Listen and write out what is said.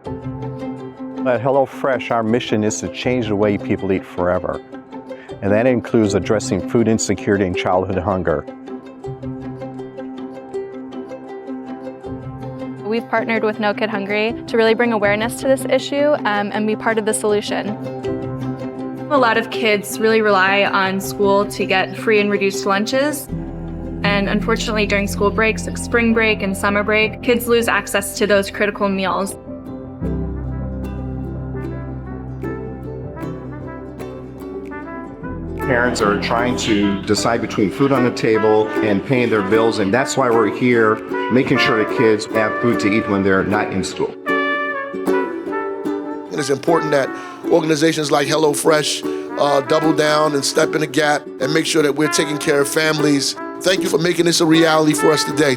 At HelloFresh, our mission is to change the way people eat forever. And that includes addressing food insecurity and childhood hunger. We've partnered with No Kid Hungry to really bring awareness to this issue and be part of the solution. A lot of kids really rely on school to get free and reduced lunches. And unfortunately, during school breaks, like spring break and summer break, kids lose access to those critical meals. Parents are trying to decide between food on the table and paying their bills, and that's why we're here, making sure that kids have food to eat when they're not in school. And it's important that organizations like HelloFresh double down and step in the gap and make sure that we're taking care of families. Thank you for making this a reality for us today.